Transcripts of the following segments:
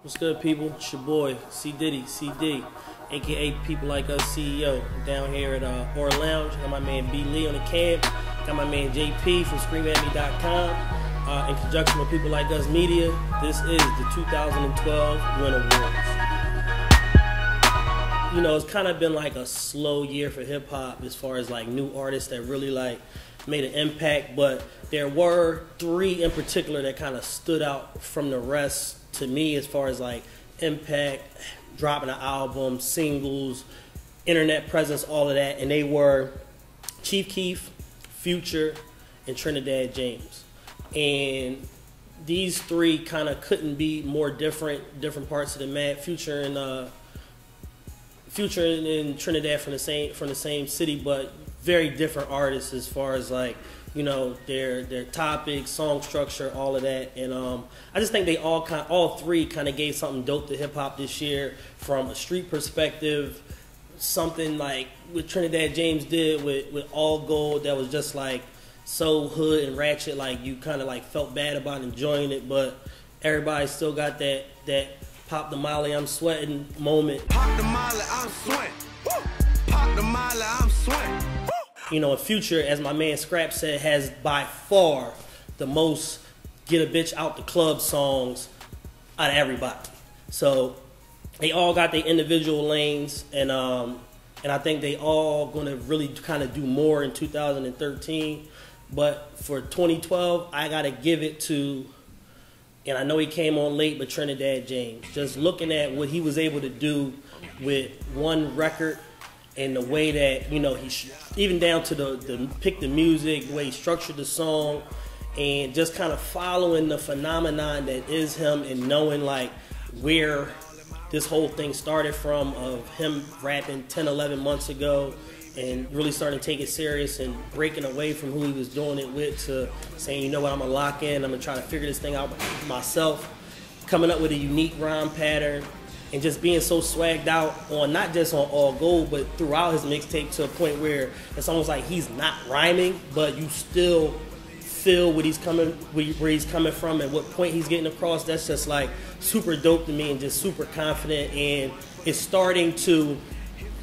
What's good, people? It's your boy, C Diddy, CD, aka People Like Us CEO, down here at Aura Lounge. Got my man B Lee on the cam. Got my man JP from ScreamAtMe.com. In conjunction with People Like Us Media, this is the 2012 Win Awards. You know, it's kind of been like a slow year for hip hop as far as like new artists that really like made an impact, but there were three in particular that kind of stood out from the rest to me as far as like impact, dropping an album, singles, internet presence, all of that, and they were Chief Keef, Future, and Trinidad James. And these three kind of couldn't be more different parts of the map. Future and Trinidad from the same city, but very different artists as far as like, you know, their topics, song structure, all of that. And I just think they all three kind of gave something dope to hip hop this year from a street perspective. Something like what Trinidad James did with All Gold that was just like so hood and ratchet, like you kind of like felt bad about enjoying it, but everybody still got that pop the molly, I'm sweating moment. Pop the molly, I'm sweating. Pop the molly, I'm sweating. You know, Future, as my man Scrap said, has by far the most get a bitch out the club songs out of everybody. So they all got their individual lanes, and I think they all gonna really kind of do more in 2013. But for 2012, I gotta give it to, and I know he came on late, but Trinidad James. Just looking at what he was able to do with one record and the way that, you know, even down to the pick the music, the way he structured the song, and just kind of following the phenomenon that is him and knowing like where this whole thing started from, of him rapping 10, 11 months ago and really starting to take it serious and breaking away from who he was doing it with to saying, you know what, I'm gonna lock in, I'm gonna try to figure this thing out myself, coming up with a unique rhyme pattern, and just being so swagged out on not just on All Gold, but throughout his mixtape, to a point where it's almost like he's not rhyming, but you still feel where he's coming from and what point he's getting across. That's just like super dope to me and just super confident. And it's starting to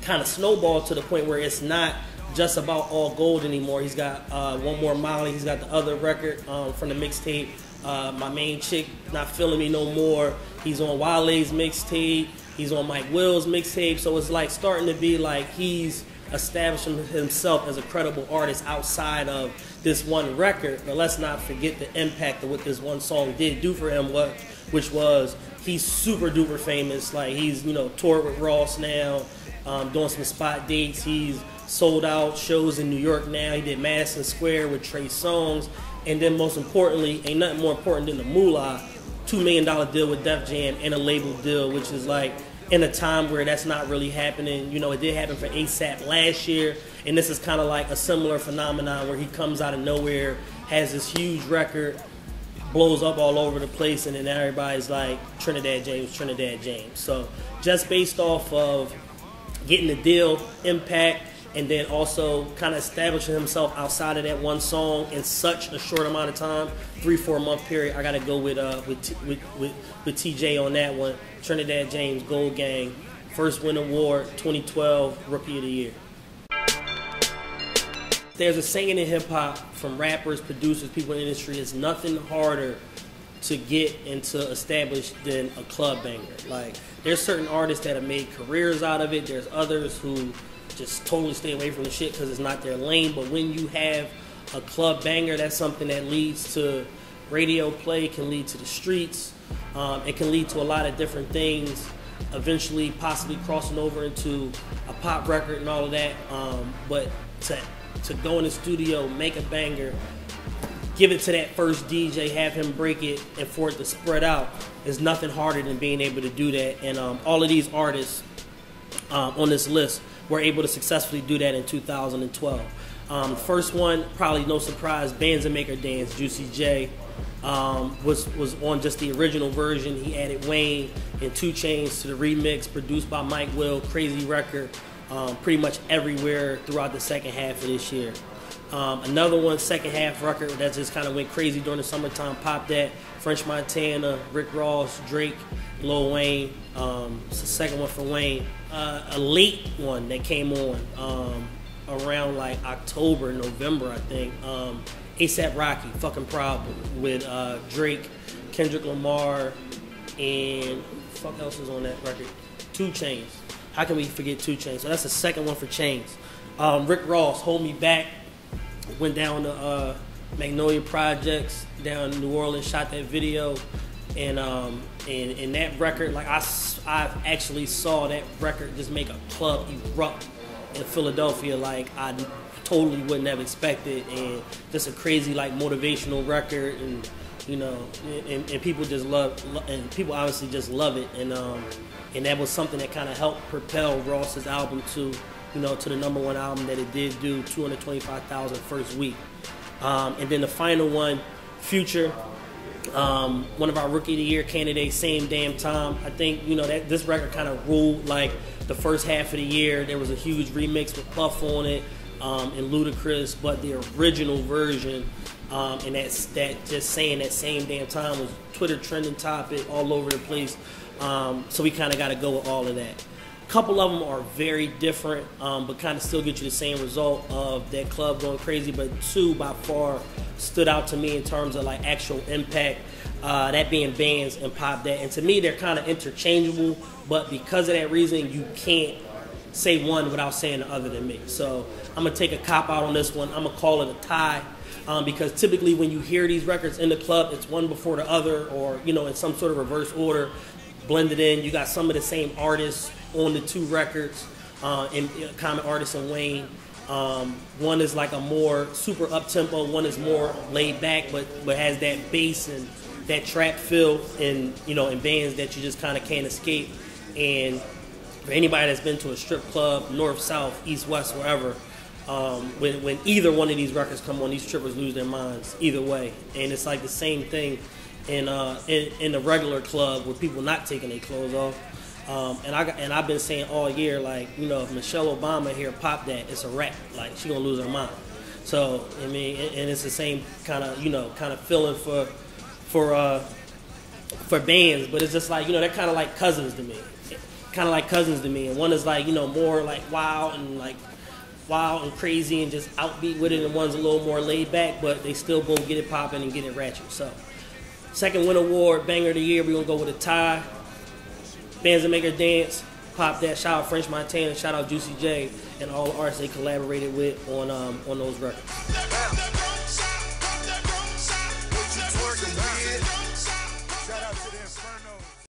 kind of snowball to the point where it's not just about All Gold anymore. He's got One More Molly. He's got the other record from the mixtape, My Main Chick Not Feeling Me No More. He's on Wale's mixtape. He's on Mike Will's mixtape. So it's like starting to be like he's establishing himself as a credible artist outside of this one record. But let's not forget the impact of what this one song did do for him, which was he's super duper famous. Like he's, you know, toured with Ross now, doing some spot dates. He's sold out shows in New York now. He did Madison Square with Trey Songz. And then most importantly, ain't nothing more important than the moolah, $2 million deal with Def Jam and a label deal, which is like in a time where that's not really happening. You know, it did happen for ASAP last year, and this is kind of like a similar phenomenon where he comes out of nowhere, has this huge record, blows up all over the place, and then everybody's like, Trinidad James, Trinidad James. So just based off of getting the deal, impact, and then also kind of establishing himself outside of that one song in such a short amount of time, 3-4 month period, I got to go with TJ on that one. Trinidad James, Gold Gang, first Win Award, 2012, Rookie of the Year. There's a saying in hip hop from rappers, producers, people in the industry: it's nothing harder to get and to establish than a club banger. Like, there's certain artists that have made careers out of it. There's others who just totally stay away from the shit because it's not their lane. But when you have a club banger, that's something that leads to radio play, can lead to the streets. It can lead to a lot of different things, eventually possibly crossing over into a pop record and all of that. But to go in the studio, make a banger, give it to that first DJ, have him break it, and for it to spread out, is nothing harder than being able to do that. And all of these artists on this list were able to successfully do that in 2012. First one, probably no surprise, Bands That Make Her Dance, Juicy J. Was on just the original version. He added Wayne and 2 Chainz to the remix, produced by Mike Will, crazy record, pretty much everywhere throughout the second half of this year. Another one, second half record that just kind of went crazy during the summertime, Pop That, French Montana, Rick Ross, Drake, Lil Wayne. It's the second one for Wayne. A late one that came on around like October, November, I think. A$AP Rocky, Fucking Problem, with Drake, Kendrick Lamar, and who the fuck else is on that record? 2 Chainz. How can we forget 2 Chainz? So that's the second one for Chainz. Rick Ross, Hold Me Back, went down to Magnolia Projects down in New Orleans, shot that video, and that record, like I've actually saw that record just make a club erupt in Philadelphia, like I totally wouldn't have expected, and just a crazy like motivational record, and you know, and people just love, and people obviously just love it, and that was something that kind of helped propel Ross's album to, you know, to the #1 album that it did do, 225,000 first week. And then the final one, Future, one of our Rookie of the Year candidates, Same Damn Time. I think, you know, that this record kind of ruled like the first half of the year. There was a huge remix with Puff on it, and Ludacris, but the original version, and that just saying that Same Damn Time was Twitter trending topic all over the place. So we kind of got to go with all of that. A couple of them are very different, but kind of still get you the same result of that club going crazy. But 2 by far stood out to me in terms of like actual impact. That being Bands and Pop That. And to me, they're kind of interchangeable, but because of that reason, you can't say one without saying the other than me. So I'm going to take a cop out on this one. I'm going to call it a tie, because typically when you hear these records in the club, it's one before the other, or, you know, in some sort of reverse order, blended in. You got some of the same artists on the 2 records, and Common Artist and Wayne. One is like a more super up-tempo, one is more laid back, but has that bass and that trap feel, and, you know, in Bands that you just kind of can't escape. And for anybody that's been to a strip club, north, south, east, west, wherever, when either one of these records come on, these strippers lose their minds either way. And it's like the same thing in the regular club with people not taking their clothes off. And I've been saying all year, like, you know, if Michelle Obama here Pop That, it's a wrap. Like, she gonna lose her mind. So I mean, and it's the same kind of, you know, kind of feeling for Bands, but it's just like, you know, they're kind of like cousins to me. Kind of like cousins to me, and one is like, you know, more like wild and crazy and just outbeat with it, and one's a little more laid back, but they still both get it popping and get it ratchet. So, second Win Award, Banger of the Year, we're gonna go with a tie. Bands That Make Her Dance, Pop That. Shout out French Montana, shout out Juicy J, and all the artists they collaborated with on those records. Shout out to the Inferno.